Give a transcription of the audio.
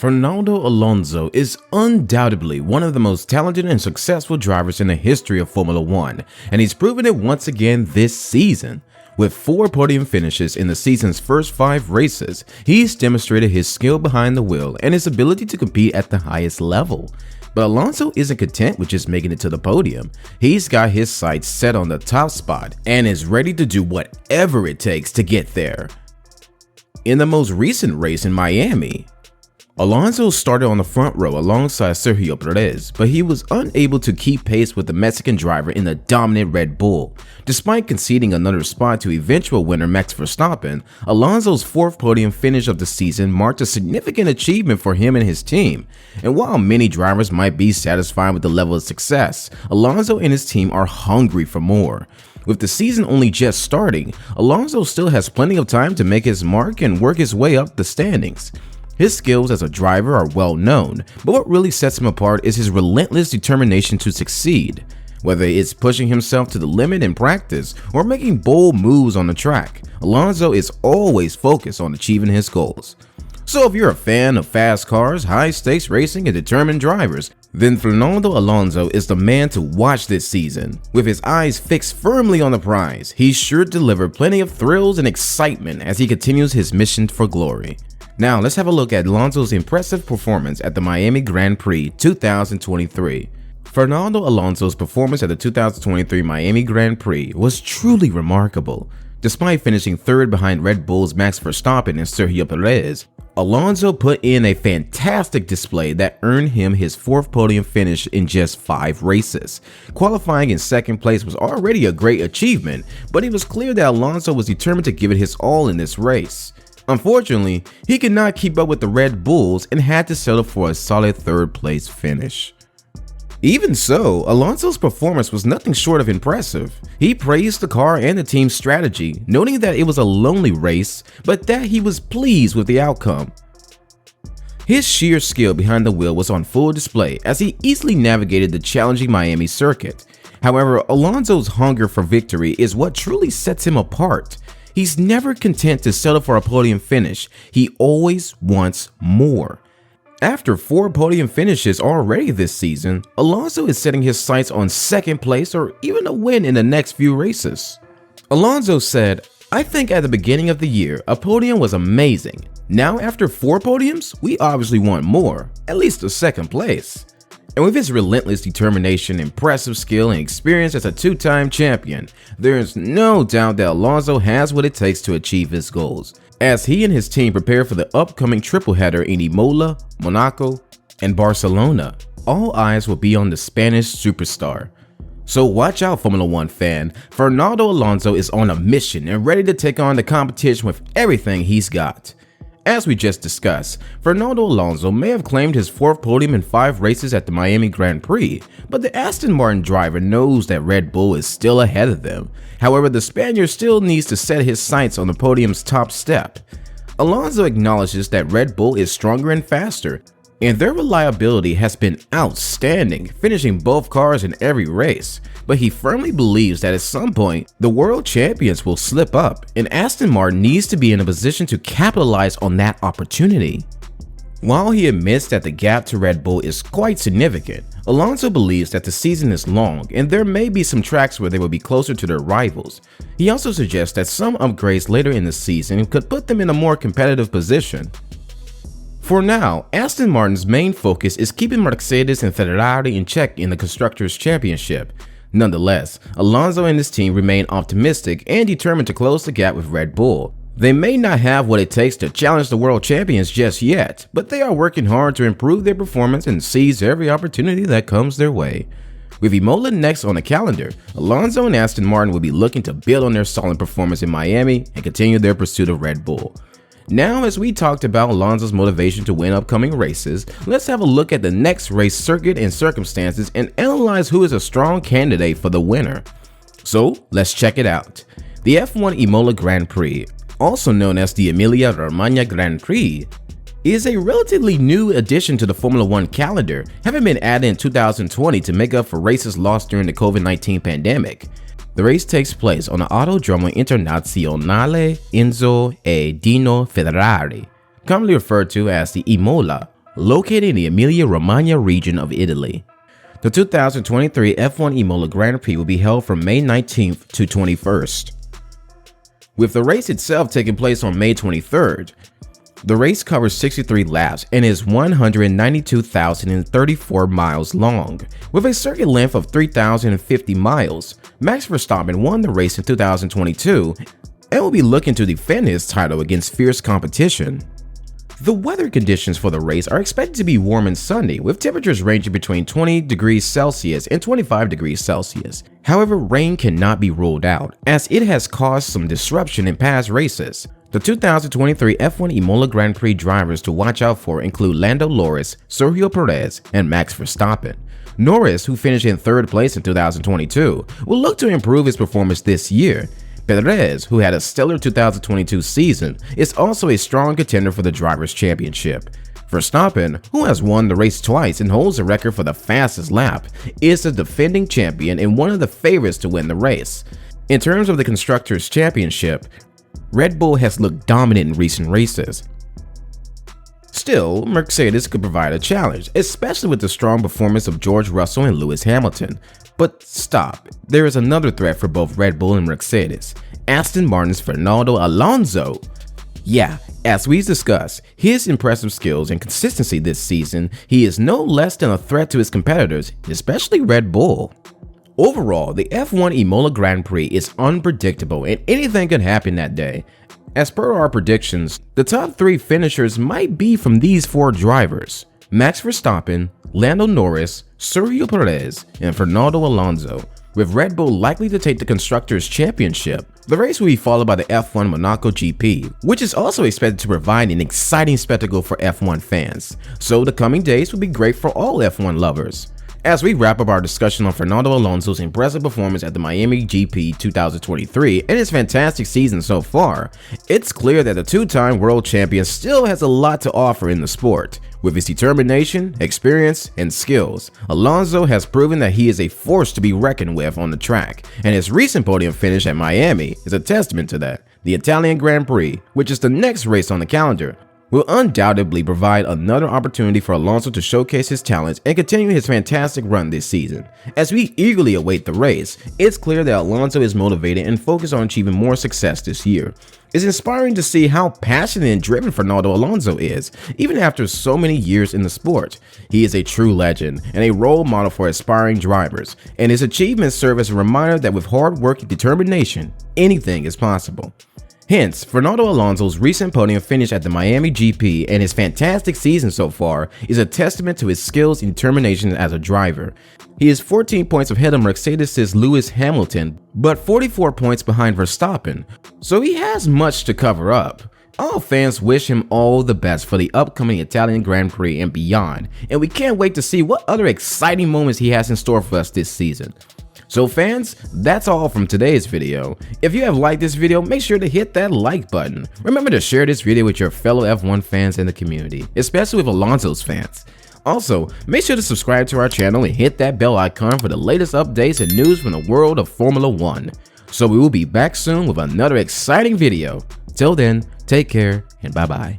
Fernando Alonso is undoubtedly one of the most talented and successful drivers in the history of Formula One, and he's proven it once again this season. With 4 podium finishes in the season's first 5 races, he's demonstrated his skill behind the wheel and his ability to compete at the highest level. But Alonso isn't content with just making it to the podium. He's got his sights set on the top spot and is ready to do whatever it takes to get there. In the most recent race in Miami, Alonso started on the front row alongside Sergio Perez, but he was unable to keep pace with the Mexican driver in the dominant Red Bull. Despite conceding another spot to eventual winner Max Verstappen, Alonso's 4th podium finish of the season marked a significant achievement for him and his team. And while many drivers might be satisfied with the level of success, Alonso and his team are hungry for more. With the season only just starting, Alonso still has plenty of time to make his mark and work his way up the standings. His skills as a driver are well known, but what really sets him apart is his relentless determination to succeed. Whether it's pushing himself to the limit in practice or making bold moves on the track, Alonso is always focused on achieving his goals. So if you're a fan of fast cars, high-stakes racing, and determined drivers, then Fernando Alonso is the man to watch this season. With his eyes fixed firmly on the prize, he's sure to deliver plenty of thrills and excitement as he continues his mission for glory. Now let's have a look at Alonso's impressive performance at the Miami Grand Prix 2023. Fernando Alonso's performance at the 2023 Miami Grand Prix was truly remarkable. Despite finishing 3rd behind Red Bull's Max Verstappen and Sergio Perez, Alonso put in a fantastic display that earned him his 4th podium finish in just 5 races. Qualifying in 2nd place was already a great achievement, but it was clear that Alonso was determined to give it his all in this race. Unfortunately, he could not keep up with the Red Bulls and had to settle for a solid 3rd place finish. Even so, Alonso's performance was nothing short of impressive. He praised the car and the team's strategy, noting that it was a lonely race, but that he was pleased with the outcome. His sheer skill behind the wheel was on full display as he easily navigated the challenging Miami circuit. However, Alonso's hunger for victory is what truly sets him apart. He's never content to settle for a podium finish, he always wants more. After 4 podium finishes already this season, Alonso is setting his sights on 2nd place or even a win in the next few races. Alonso said, "I think at the beginning of the year, a podium was amazing. Now after 4 podiums, we obviously want more, at least a 2nd place." And with his relentless determination, impressive skill, and experience as a 2-time champion, there is no doubt that Alonso has what it takes to achieve his goals. As he and his team prepare for the upcoming triple header in Imola, Monaco, and Barcelona, all eyes will be on the Spanish superstar. So watch out, Formula One fan. Fernando Alonso is on a mission and ready to take on the competition with everything he's got. As we just discussed, Fernando Alonso may have claimed his 4th podium in 5 races at the Miami Grand Prix, but the Aston Martin driver knows that Red Bull is still ahead of them. However, the Spaniard still needs to set his sights on the podium's top step. Alonso acknowledges that Red Bull is stronger and faster, and their reliability has been outstanding, finishing both cars in every race. But he firmly believes that at some point, the world champions will slip up, and Aston Martin needs to be in a position to capitalize on that opportunity. While he admits that the gap to Red Bull is quite significant, Alonso believes that the season is long and there may be some tracks where they will be closer to their rivals. He also suggests that some upgrades later in the season could put them in a more competitive position. For now, Aston Martin's main focus is keeping Mercedes and Ferrari in check in the Constructors' Championship. Nonetheless, Alonso and his team remain optimistic and determined to close the gap with Red Bull. They may not have what it takes to challenge the world champions just yet, but they are working hard to improve their performance and seize every opportunity that comes their way. With Imola next on the calendar, Alonso and Aston Martin will be looking to build on their solid performance in Miami and continue their pursuit of Red Bull. Now, as we talked about Alonso's motivation to win upcoming races, let's have a look at the next race circuit and circumstances and analyze who is a strong candidate for the winner. So, let's check it out. The F1 Imola Grand Prix, also known as the Emilia-Romagna Grand Prix, is a relatively new addition to the Formula One calendar, having been added in 2020 to make up for races lost during the COVID-19 pandemic. The race takes place on the Autodromo Internazionale Enzo e Dino Ferrari, commonly referred to as the Imola located in the Emilia-Romagna region of Italy. The 2023 F1 Imola Grand Prix will be held from May 19th to 21st, with the race itself taking place on May 23rd. The race covers 63 laps and is 192,034 miles long, with a circuit length of 3,050 miles. Max Verstappen won the race in 2022 and will be looking to defend his title against fierce competition. The weather conditions for the race are expected to be warm and sunny, with temperatures ranging between 20 degrees Celsius and 25 degrees Celsius. However, rain cannot be ruled out, as it has caused some disruption in past races. The 2023 F1 Imola Grand Prix drivers to watch out for include Lando Norris, Sergio Perez, and Max Verstappen. Norris, who finished in third place in 2022, will look to improve his performance this year. Perez, who had a stellar 2022 season, is also a strong contender for the Drivers' Championship. Verstappen, who has won the race twice and holds the record for the fastest lap, is the defending champion and one of the favorites to win the race. In terms of the Constructors' Championship, Red Bull has looked dominant in recent races. Still, Mercedes could provide a challenge, especially with the strong performance of George Russell and Lewis Hamilton. But stop, there is another threat for both Red Bull and Mercedes: Aston Martin's Fernando Alonso. Yeah, as we discussed his impressive skills and consistency this season, he is no less than a threat to his competitors, especially Red Bull. Overall, the F1 Imola Grand Prix is unpredictable and anything can happen that day. As per our predictions, the top 3 finishers might be from these 4 drivers: Max Verstappen, Lando Norris, Sergio Perez, and Fernando Alonso, with Red Bull likely to take the Constructors' Championship. The race will be followed by the F1 Monaco GP, which is also expected to provide an exciting spectacle for F1 fans, so the coming days will be great for all F1 lovers. As we wrap up our discussion on Fernando Alonso's impressive performance at the Miami GP 2023 and his fantastic season so far, it's clear that the 2-time world champion still has a lot to offer in the sport. With his determination, experience, and skills, Alonso has proven that he is a force to be reckoned with on the track, and his recent podium finish at Miami is a testament to that. The Italian Grand Prix, which is the next race on the calendar, will undoubtedly provide another opportunity for Alonso to showcase his talents and continue his fantastic run this season. As we eagerly await the race, it's clear that Alonso is motivated and focused on achieving more success this year. It's inspiring to see how passionate and driven Fernando Alonso is, even after so many years in the sport. He is a true legend and a role model for aspiring drivers, and his achievements serve as a reminder that with hard work and determination, anything is possible. Hence, Fernando Alonso's recent podium finish at the Miami GP and his fantastic season so far is a testament to his skills and determination as a driver. He is 14 points ahead of Mercedes' Lewis Hamilton, but 44 points behind Verstappen, so he has much to cover up. All fans wish him all the best for the upcoming Italian Grand Prix and beyond, and we can't wait to see what other exciting moments he has in store for us this season. So fans, that's all from today's video. If you have liked this video, make sure to hit that like button. Remember to share this video with your fellow F1 fans in the community, especially with Alonso's fans. Also, make sure to subscribe to our channel and hit that bell icon for the latest updates and news from the world of Formula 1. So we will be back soon with another exciting video. Till then, take care and bye bye.